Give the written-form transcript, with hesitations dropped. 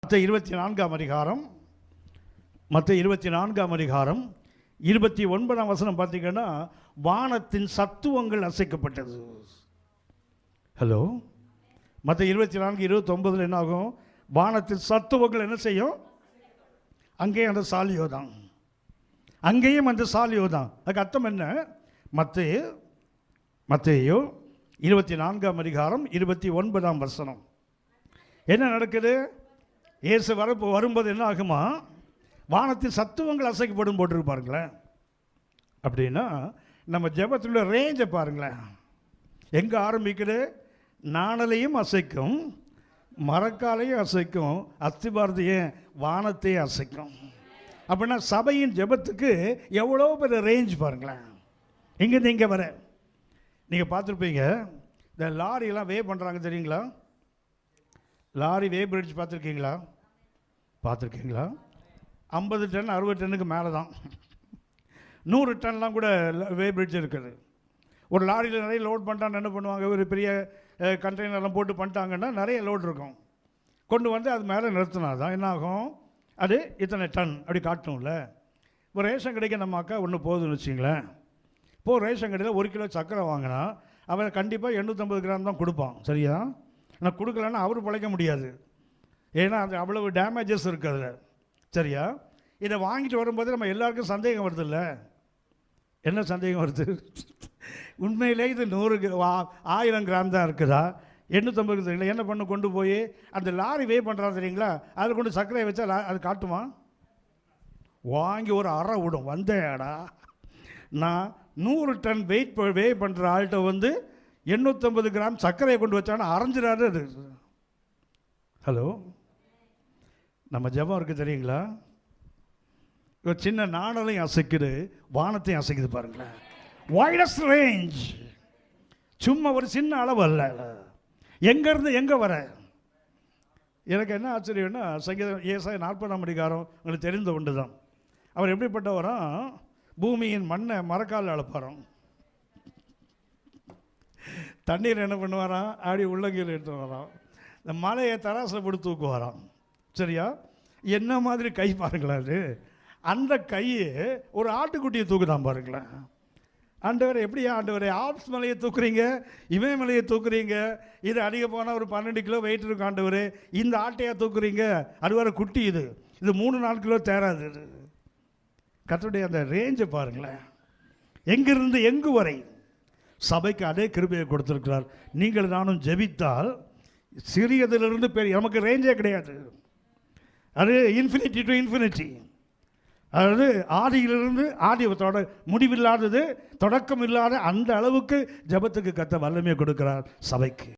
24ஆம் அதிகாரம், மத்தேயு 24ஆம் அதிகாரம் 29ஆம் வசனம் பார்த்தீங்கன்னா, வானத்தின் சத்துவங்கள் அசைக்கப்பட்டது. ஹலோ, மத்தேயு 24:29 என்ன ஆகும்? வானத்தின் சத்துவங்கள் என்ன செய்யும்? அங்கேயும் அந்த சாலியோ தான், அங்கேயும் அந்த சாலியோ தான். அதுக்கு அர்த்தம் என்ன? மத்தேயு 24ஆம் அதிகாரம் 29ஆம் வசனம் என்ன நடக்குது? இயேசு வரும்போது என்ன ஆகுமா? வானத்தின் சத்துவங்கள் அசைக்கப்படும் போட்டிருப்பாருங்களேன். அப்படின்னா நம்ம ஜெபத்தில் ரேஞ்சை பாருங்களேன். எங்கே ஆரம்பிக்குது? நாணலையும் அசைக்கும், மரக்காலையும் அசைக்கும், அஸ்திபாரத்தையும் வானத்தையும் அசைக்கும். அப்படின்னா சபையின் ஜெபத்துக்கு எவ்வளோ பெரிய ரேஞ்ச் பாருங்களேன். இங்கேருந்து இங்கே வர நீங்கள் பார்த்துருப்பீங்க, இந்த லாரியெல்லாம் வே பண்ணுறாங்க தெரியுங்களா? லாரி வே பிரிட்ஜ் பார்த்துருக்கீங்களா? 50 டன் 60 டன்னுக்கு மேலே தான். 100 டன்லாம் கூட வே பிரிட்ஜ் இருக்குது. ஒரு லாரியில் நிறைய லோட் பண்ணிட்டான்னு என்ன பண்ணுவாங்க? ஒரு பெரிய கண்டெய்னர்லாம் போட்டு பண்ணிட்டாங்கன்னா நிறைய லோட் இருக்கும். கொண்டு வந்து அது மேலே நிறுத்தினா தான் என்ன ஆகும்? அது இத்தனை டன் அப்படி காட்டணும்ல. இப்போ ரேஷன் கடைக்கு நம்ம அக்கா ஒன்று போகுதுன்னு வச்சிங்களேன். இப்போது ரேஷன் கடையில் 1 கிலோ சர்க்கரை வாங்கினா அவன் கண்டிப்பாக 850 கிராம் தான் கொடுப்பான். சரியா? ஆனால் கொடுக்கலன்னா அவர் பிழைக்க முடியாது. ஏன்னா அது அவ்வளவு டேமேஜஸ் இருக்குது அதில். சரியா? இதை வாங்கிட்டு வரும்போது நம்ம எல்லாருக்கும் சந்தேகம் வருது இல்லை? என்ன சந்தேகம் வருது? உண்மையிலே இது 1000 கிராம் தான் இருக்குதா, 850 இல்லை? என்ன பண்ணு? கொண்டு போய் அந்த லாரி வே பண்ணுறா தெரியுங்களா, அதில் கொண்டு சர்க்கரையை வச்சா அது காட்டுமா? வாங்கி ஒரு அறை விடும். வந்தேடா நான் 100 டன் வே பண்ணுற ஆள்கிட்ட வந்து 850 கிராம் சர்க்கரையை கொண்டு வச்சாங்கன்னா அரைஞ்சிடாது அது. ஹலோ, நம்ம ஜெபம் இருக்குது தெரியுங்களா? ஒரு சின்ன நாணலையும் அசைக்குது, வானத்தையும் அசைக்குது பாருங்களேன். Widest range. சும்மா ஒரு சின்ன அளவு அல்ல. எங்கேருந்து எங்கே வர? எனக்கு என்ன ஆச்சரியம்னா, சங்கீதம் ஏசாயா 40ஆம் அதிகாரம் உங்களுக்கு தெரிந்த ஒன்று தான். அவர் எப்படிப்பட்டவராம்? பூமியின் மண்ணை மரக்கால் அளப்பாராம். தண்ணீர் என்ன பண்ணுவாராம்? ஆடி உள்ளங்கையில் எடுத்து வரான். இந்த மலையை தராசில் போட்டு தூக்குவாராம். சரியா? என்ன மாதிரி கை பாருங்களேன் அது. அந்த கையை ஒரு ஆட்டுக்குட்டியை தூக்குதான் பாருங்களேன். ஆண்டவரை எப்படியா ஆண்டவரை ஆப்ஸ் மலையை தூக்குறீங்க, இமயமலையை தூக்குறீங்க, இது அதிக போனால் ஒரு 12 கிலோ வெயிட் இருக்கும் ஆண்டவரே, இந்த ஆட்டையாக தூக்குறீங்க, அது வர குட்டி, இது 3-4 கிலோ தேராது. இது கர்த்தருடைய அந்த ரேஞ்சை பாருங்களேன். எங்கிருந்து எங்கு வரை சபைக்கு அதே கிருபையை கொடுத்திருக்கிறார். நீங்கள் நானும் ஜெபித்தால் சிறியதிலிருந்து பெரிய, நமக்கு ரேஞ்சே கிடையாது. அது இன்ஃபினிட்டி டு இன்ஃபினிட்டி. அதாவது ஆதியிலிருந்து ஆதியத்தோட முடிவில்லாதது, தொடக்கம் இல்லாத அந்த அளவுக்கு ஜெபத்துக்கு கர்த்தர் வல்லமையை கொடுக்கிறார் சபைக்கு.